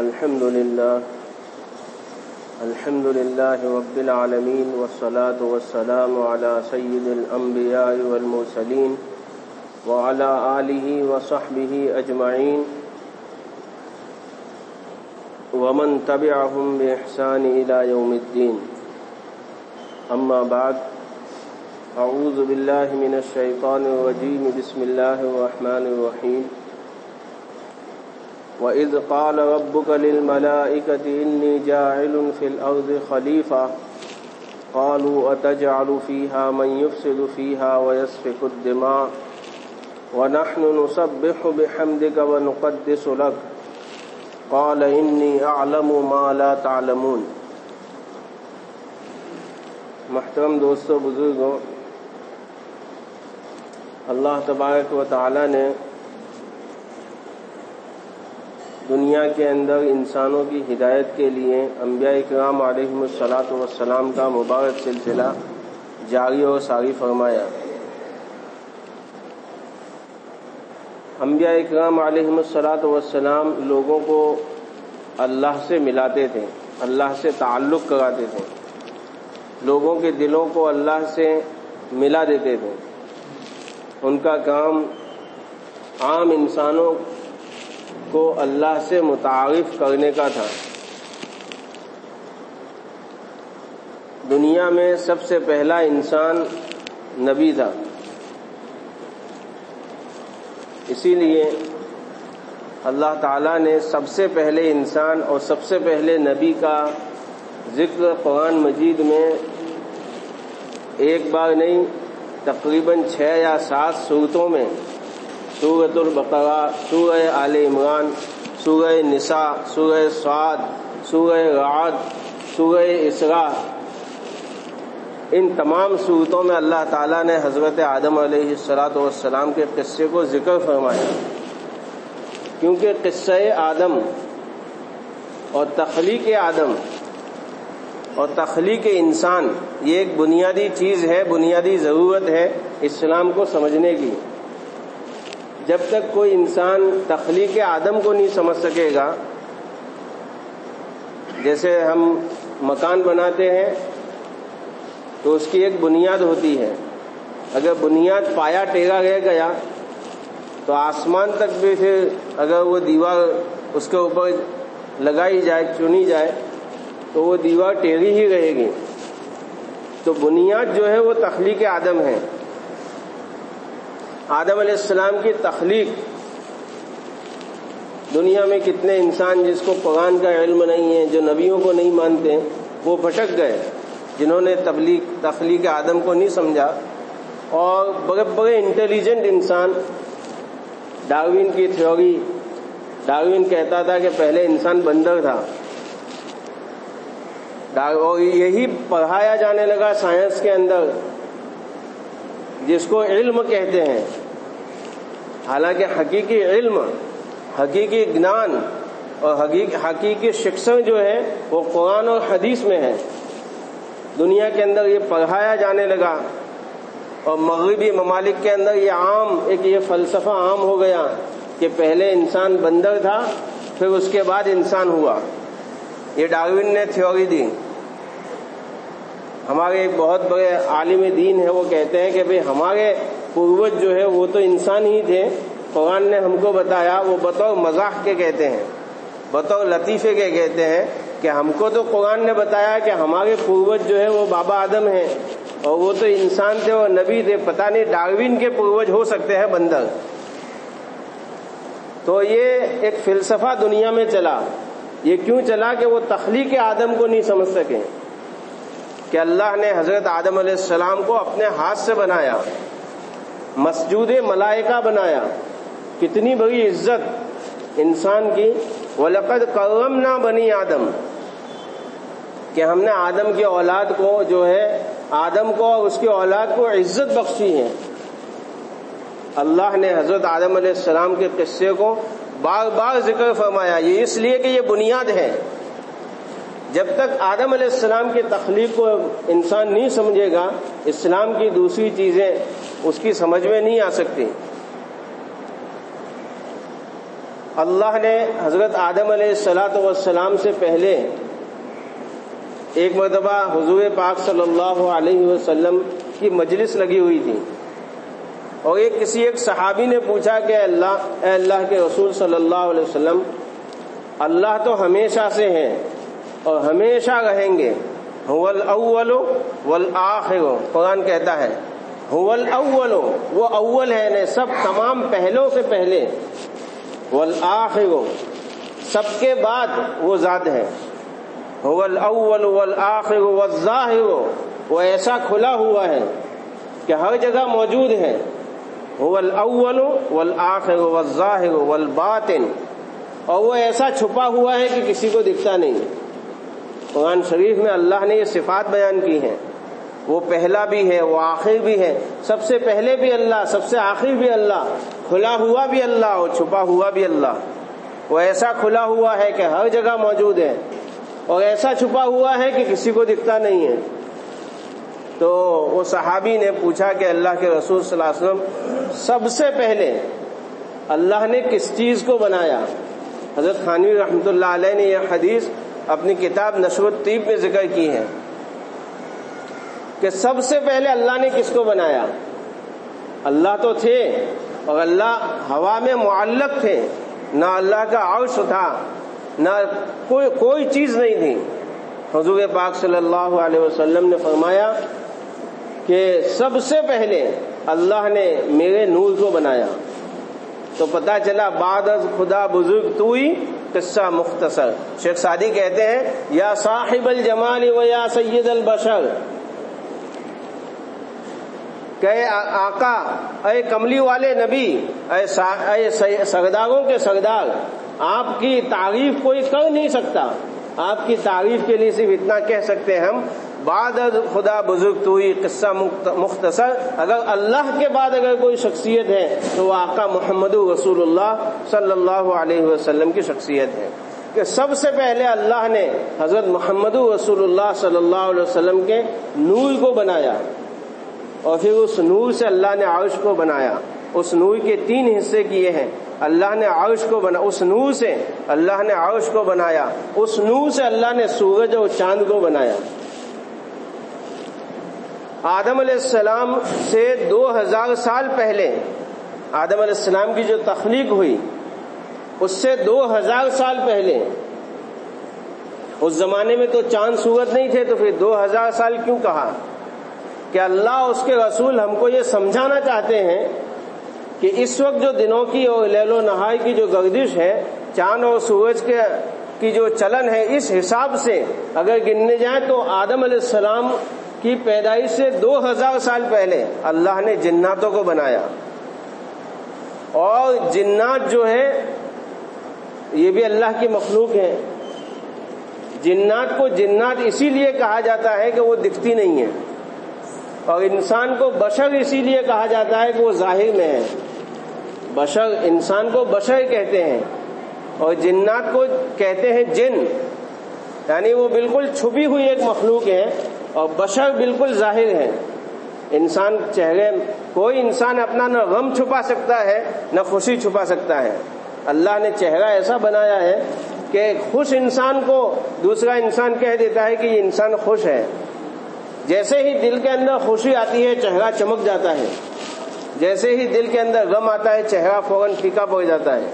الحمد لله رب العالمين والصلاة والسلام على سيد الأنبياء والمرسلين وعلى آله وصحبه أجمعين ومن تبعهم بإحسان إلى يوم الدين. أما بعد، أعوذ بالله من الشيطان الرجيم. بسم الله الرحمن الرحيم. وَإِذْ قَالَ رَبُّكَ لِلْمَلَائِكَةِ إِنِّي جَاعِلٌ فِي الْأَرْضِ خَلِيفَةً قَالُوا أَتَجْعَلُ فِيهَا مَن يُفْسِدُ فِيهَا وَيَسْفِكُ الدِّمَاءَ وَنَحْنُ نُسَبِّحُ بِحَمْدِكَ وَنُقَدِّسُ لَكَ قَالَ إِنِّي أَعْلَمُ مَا لَا تَعْلَمُونَ. محترم دوستو، بزرگوں، اللہ تبارک و تعالی نے دنیا کے اندر انسانوں کی ہدایت کے لیے انبیاء اکرام علیہم الصلاۃ والسلام کا مبارک سلسلہ جاری اور ساری فرمایا. انبیاء اکرام علیہم الصلاۃ والسلام لوگوں کو اللہ سے ملاتے تھے، اللہ سے تعلق کراتے تھے، لوگوں کے دلوں کو اللہ سے ملا دیتے تھے. ان کا کام عام انسانوں کو اللہ سے متعارف کرنے کا تھا. دنیا میں سب سے پہلا انسان نبی تھا، اسی لیے اللہ تعالیٰ نے سب سے پہلے انسان اور سب سے پہلے نبی کا ذکر قرآن مجید میں ایک بار نہیں، تقریباً 6 یا 7 صورتوں میں، سورۃ البقرہ، سورہ آل عمران، سورہ نساء، سورہ صاد، سورہ رعد، سورہ اسراء، ان تمام صورتوں میں اللہ تعالیٰ نے حضرت آدم علیہ الصلاۃ والسلام کے قصے کو ذکر فرمایا، کیونکہ قصہ آدم اور تخلیق آدم اور تخلیق انسان یہ ایک بنیادی چیز ہے، بنیادی ضرورت ہے اسلام کو سمجھنے کی. جب تک کوئی انسان تخلیق آدم کو نہیں سمجھ سکے گا، جیسے ہم مکان بناتے ہیں تو اس کی ایک بنیاد ہوتی ہے، اگر بنیاد پایا ٹیڑھا رہ گیا تو آسمان تک بھی پھر اگر وہ دیوار اس کے اوپر لگائی جائے، چنی جائے تو وہ دیوار ٹیڑھی ہی رہے گی. تو بنیاد جو ہے وہ تخلیق آدم ہے. آدم علیہ السلام کی تخلیق. دنیا میں کتنے انسان جس کو قرآن کا علم نہیں ہے، جو نبیوں کو نہیں مانتے، وہ بھٹک گئے، جنہوں نے تخلیق آدم کو نہیں سمجھا. اور بڑے بڑے انٹیلیجنٹ انسان، ڈاروین کی تھیوری، ڈاروین کہتا تھا کہ پہلے انسان بندر تھا، اور یہی پڑھایا جانے لگا سائنس کے اندر، جس کو علم کہتے ہیں. حالانکہ حقیقی علم، حقیقی گنان اور حقیقی شکشن جو ہے وہ قرآن اور حدیث میں ہے. دنیا کے اندر یہ پڑھایا جانے لگا، اور مغربی ممالک کے اندر یہ فلسفہ عام ہو گیا کہ پہلے انسان بندر تھا، پھر اس کے بعد انسان ہوا. یہ ڈاروین نے تھیوری دی. ہمارے ایک بہت بڑے عالم دین ہے، وہ کہتے ہیں کہ بھئی ہمارے پوروج جو ہے وہ تو انسان ہی تھے، قرآن نے ہم کو بتایا، وہ بطور مزاح کے کہتے ہیں، بطور لطیفے کے کہتے ہیں کہ ہم کو تو قرآن نے بتایا کہ ہمارے پوروج جو ہے وہ بابا آدم ہیں، اور وہ تو انسان تھے اور نبی تھے، پتہ نہیں ڈاروین کے پوروج ہو سکتے ہیں بندر. تو یہ ایک فلسفہ دنیا میں چلا. یہ کیوں چلا کہ وہ تخلیق آدم کو نہیں سمجھ سکے کہ اللہ نے حضرت آدم علیہ السلام کو اپنے ہاتھ سے بنایا، مسجود ملائکہ بنایا. کتنی بڑی عزت انسان کی. وَلَقَدْ كَرَّمْنَا بَنِي آدم، کہ ہم نے آدم کی اولاد کو جو ہے، آدم کو اور اس کی اولاد کو عزت بخشی ہے. اللہ نے حضرت آدم علیہ السلام کے قصے کو بار بار ذکر فرمایا. یہ اس لیے کہ یہ بنیاد ہے. جب تک آدم علیہ السلام کی تخلیق کو انسان نہیں سمجھے گا، اسلام کی دوسری چیزیں اس کی سمجھ میں نہیں آ سکتی. اللہ نے حضرت آدم علیہ السلام سے پہلے ایک مرتبہ حضور پاک صلی اللہ علیہ وسلم کی مجلس لگی ہوئی تھی، اور ایک صحابی نے پوچھا کہ اے اللہ کے رسول صلی اللہ علیہ وسلم، اللہ تو ہمیشہ سے ہیں اور ہمیشہ رہیں گے، هو الاول والآخر، قرآن کہتا ہے هو الاول، وہ اول ہے نے سب تمام پہلوں سے پہلے، والآخر، سب کے بعد وہ ذات ہے، هو الاول والآخر والظاہر، وہ ایسا کھلا ہوا ہے کہ ہر جگہ موجود ہے، هو الاول والآخر والظاہر والباطن، اور وہ ایسا چھپا ہوا ہے کہ کسی کو دکھتا نہیں۔ قرآن شریف میں اللہ نے یہ صفات بیان کی ہیں، وہ پہلا بھی ہے، وہ آخر بھی ہے، سب سے پہلے بھی اللہ، سب سے آخر بھی اللہ، کھلا ہوا بھی اللہ اور چھپا ہوا بھی اللہ۔ وہ ایسا کھلا ہوا ہے کہ ہر جگہ موجود ہے، اور ایسا چھپا ہوا ہے کہ کسی کو دکھتا نہیں ہے۔ تو وہ صحابی نے پوچھا کہ اللہ کے رسول صلی اللہ علیہ وسلم، سب سے پہلے اللہ نے کس چیز کو بنایا؟ حضرت تھانوی رحمۃ اللہ علیہ نے یہ حدیث اپنی کتاب نشر الطیب میں ذکر کی ہے کہ سب سے پہلے اللہ نے کس کو بنایا؟ اللہ تو تھے، اور اللہ ہوا میں معلق تھے، نہ اللہ کا عرش تھا، نہ کوئی چیز نہیں تھی۔ حضور پاک صلی اللہ علیہ وسلم نے فرمایا کہ سب سے پہلے اللہ نے میرے نور کو بنایا۔ تو پتہ چلا بعد از خدا بزرگ توئی، قصہ مختصر۔ شیخ سعدی کہتے ہیں یا صاحب الجمال و یا سید البشر، کہ آقا، اے کملی والے نبی، اے سرداروں کے سردار، آپ کی تعریف کوئی کر نہیں سکتا۔ آپ کی تعریف کے لیے صرف اتنا کہہ سکتے ہیں ہم، بعد از خدا بزرگ توئی، قصہ مختصر۔ اگر اللہ کے بعد اگر کوئی شخصیت ہے تو وہ آقا محمد رسول اللہ صلی اللہ علیہ وسلم کی شخصیت ہے، کہ سب سے پہلے اللہ نے حضرت محمد رسول اللہ صلی اللہ علیہ وسلم کے نور کو بنایا، اور پھر اس نور سے اللہ نے عرش کو بنایا۔ اس نور کے 3 حصے کیے ہیں۔ اللہ نے عرش کو بنا، اس نور سے اللہ نے عرش کو بنایا، اس نور سے اللہ نے سورج اور چاند کو بنایا۔ آدم علیہ السلام سے 2000 سال پہلے، آدم علیہ السلام کی جو تخلیق ہوئی اس سے 2000 سال پہلے، اس زمانے میں تو چاند سورج نہیں تھے، تو پھر 2000 سال کیوں کہا؟ کہ اللہ اس کے رسول ہم کو یہ سمجھانا چاہتے ہیں کہ اس وقت جو دنوں کی اور لیل و نہار کی جو گردش ہے، چاند اور سورج کی جو چلن ہے، اس حساب سے اگر گننے جائیں تو آدم علیہ السلام کی پیدائش سے 2000 سال پہلے اللہ نے جناتوں کو بنایا۔ اور جنات جو ہے یہ بھی اللہ کی مخلوق ہے۔ جنات کو جنات اسی لیے کہا جاتا ہے کہ وہ دکھتی نہیں ہے، اور انسان کو بشر اسی لیے کہا جاتا ہے کہ وہ ظاہر میں ہے۔ بشر، انسان کو بشر کہتے ہیں، اور جنات کو کہتے ہیں جن، یعنی وہ بالکل چھپی ہوئی ایک مخلوق ہے، اور بشر بالکل ظاہر ہے۔ انسان چہرے، کوئی انسان اپنا نہ غم چھپا سکتا ہے نہ خوشی چھپا سکتا ہے۔ اللہ نے چہرہ ایسا بنایا ہے کہ خوش انسان کو دوسرا انسان کہہ دیتا ہے کہ یہ انسان خوش ہے۔ جیسے ہی دل کے اندر خوشی آتی ہے چہرہ چمک جاتا ہے، جیسے ہی دل کے اندر غم آتا ہے چہرہ فوراً پھیکا پڑ جاتا ہے۔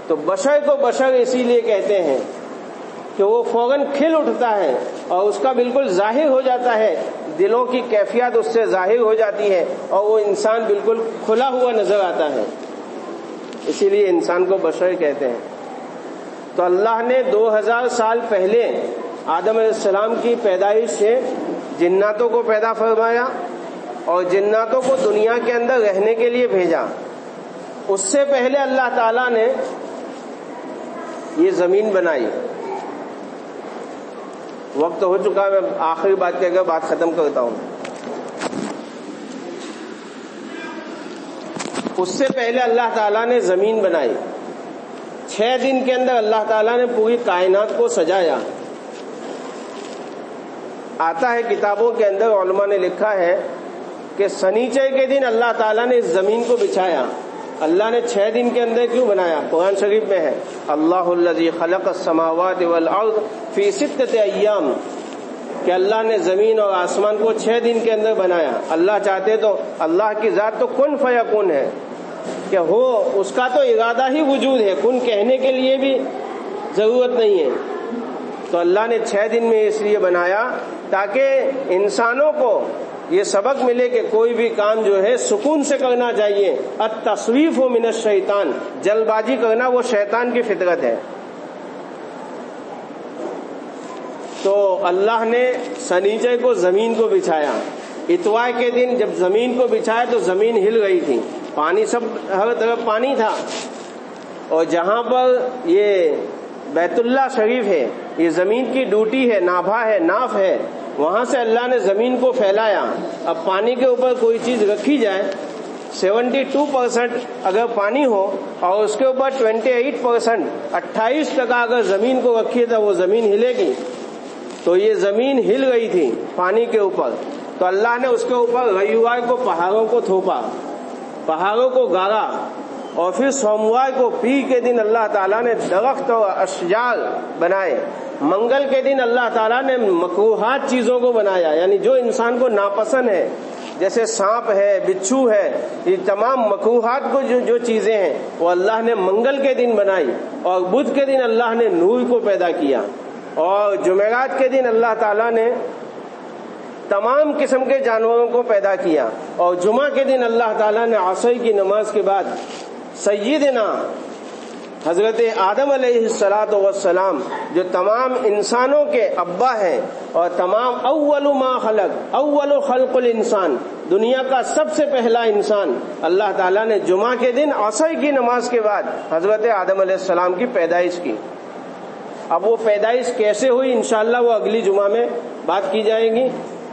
تو بشر کو بشر اسی لیے کہتے ہیں کہ وہ فوراً کھل اٹھتا ہے اور اس کا بالکل ظاہر ہو جاتا ہے، دلوں کی کیفیت اس سے ظاہر ہو جاتی ہے، اور وہ انسان بالکل کھلا ہوا نظر آتا ہے، اسی لیے انسان کو بشر کہتے ہیں۔ تو اللہ نے 2000 سال پہلے آدم علیہ السلام کی پیدائش سے جناتوں کو پیدا فرمایا، اور جناتوں کو دنیا کے اندر رہنے کے لیے بھیجا۔ اس سے پہلے اللہ تعالیٰ نے یہ زمین بنائی۔ وقت ہو چکا، میں آخری بات کہہ کر بات ختم کرتا ہوں۔ اس سے پہلے اللہ تعالیٰ نے زمین بنائی۔ 6 دن کے اندر اللہ تعالیٰ نے پوری کائنات کو سجایا۔ آتا ہے کتابوں کے اندر، علماء نے لکھا ہے کہ سنیچر کے دن اللہ تعالیٰ نے اس زمین کو بچھایا، اللہ نے 6 دن کے اندر کیوں بنایا؟ قرآن شریف میں ہے اللہ الذی خلق السماوات والارض فی 6 ایام، کہ اللہ نے زمین اور آسمان کو 6 دن کے اندر بنایا۔ اللہ چاہتے تو اللہ کی ذات تو کن فیکون ہے کہ ہو، اس کا تو ارادہ ہی وجود ہے، کن کہنے کے لیے بھی ضرورت نہیں ہے۔ تو اللہ نے 6 دن میں اس لیے بنایا تاکہ انسانوں کو یہ سبق ملے کہ کوئی بھی کام جو ہے سکون سے کرنا چاہیے۔ التصویف من الشیطان، جلد بازی کرنا وہ شیطان کی فطرت ہے۔ تو اللہ نے سنیچر کو زمین کو بچھایا، اتوار کے دن جب زمین کو بچھایا تو زمین ہل گئی تھی، پانی سب ہر طرف پانی تھا، اور جہاں پر یہ بیت اللہ شریف ہے، یہ زمین کی ڈوٹی ہے، نابھا ہے، ناف ہے، وہاں سے اللہ نے زمین کو پھیلایا۔ اب پانی کے اوپر کوئی چیز رکھی جائے، 72% اگر پانی ہو اور اس کے اوپر 28%، 28% اگر زمین کو رکھیے تو وہ زمین ہلے گی۔ تو یہ زمین ہل گئی تھی پانی کے اوپر، تو اللہ نے اس کے اوپر رویوار کو پہاڑوں کو تھوپا، پہاڑوں کو گاڑا، اور پھر سوموار کو پیر کے دن اللہ تعالیٰ نے درخت اور اشجار بنائے۔ منگل کے دن اللہ تعالیٰ نے مکروہات چیزوں کو بنایا، یعنی جو انسان کو ناپسند ہے، جیسے سانپ ہے، بچھو ہے، یہ تمام مکروہات کو جو چیزیں ہیں وہ اللہ نے منگل کے دن بنائی۔ اور بدھ کے دن اللہ نے نور کو پیدا کیا، اور جمعرات کے دن اللہ تعالیٰ نے تمام قسم کے جانوروں کو پیدا کیا، اور جمعہ کے دن اللہ تعالیٰ نے عصر کی نماز کے بعد سیدنا حضرت آدم علیہ السلام جو تمام انسانوں کے ابا ہیں اور تمام اول ما خلق، اول خلق الانسان، دنیا کا سب سے پہلا انسان، اللہ تعالیٰ نے جمعہ کے دن عصر کی نماز کے بعد حضرت آدم علیہ السلام کی پیدائش کی۔ اب وہ پیدائش کیسے ہوئی انشاءاللہ وہ اگلی جمعہ میں بات کی جائے گی۔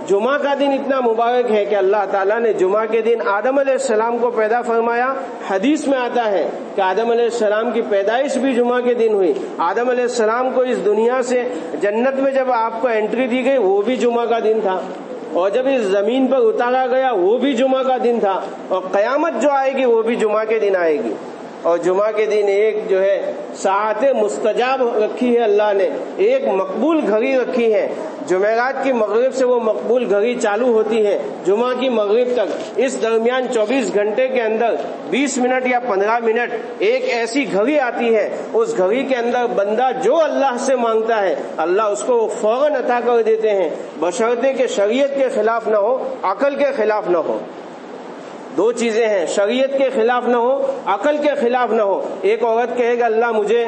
جمعہ کا دن اتنا مبارک ہے کہ اللہ تعالیٰ نے جمعہ کے دن آدم علیہ السلام کو پیدا فرمایا۔ حدیث میں آتا ہے کہ آدم علیہ السلام کی پیدائش بھی جمعہ کے دن ہوئی۔ آدم علیہ السلام کو اس دنیا سے جنت میں جب آپ کو انٹری دی گئی وہ بھی جمعہ کا دن تھا، اور جب اس زمین پر اتارا گیا وہ بھی جمعہ کا دن تھا، اور قیامت جو آئے گی وہ بھی جمعہ کے دن آئے گی۔ اور جمعہ کے دن ایک جو ہے ساعت مستجاب رکھی ہے اللہ نے، ایک مقبول گھڑی رکھی ہے۔ جمعرات کی مغرب سے وہ مقبول گھڑی چالو ہوتی ہے جمعہ کی مغرب تک، اس درمیان 24 گھنٹے کے اندر 20 منٹ یا 15 منٹ ایک ایسی گھڑی آتی ہے، اس گھڑی کے اندر بندہ جو اللہ سے مانگتا ہے اللہ اس کو فوراً عطا کر دیتے ہیں، بشرطے کہ شریعت کے خلاف نہ ہو، عقل کے خلاف نہ ہو۔ 2 چیزیں ہیں، شریعت کے خلاف نہ ہو، عقل کے خلاف نہ ہو۔ ایک عورت کہے گا اللہ مجھے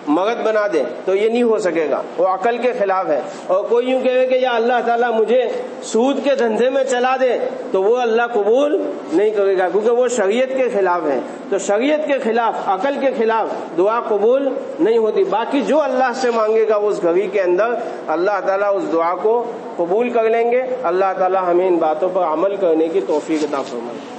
مرد بنا دے تو یہ نہیں ہو سکے گا، وہ عقل کے خلاف ہے۔ اور کوئی یوں کہے کہ یا اللہ تعالیٰ مجھے سود کے دھندے میں چلا دے تو وہ اللہ قبول نہیں کرے گا، کیونکہ وہ شریعت کے خلاف ہے۔ تو شریعت کے خلاف، عقل کے خلاف دعا قبول نہیں ہوتی۔ باقی جو اللہ سے مانگے گا اس گھڑی کے اندر اللہ تعالیٰ اس دعا کو قبول کر لیں گے۔ اللہ تعالیٰ ہمیں ان باتوں پر عمل کرنے کی توفیق عطا فرمائے۔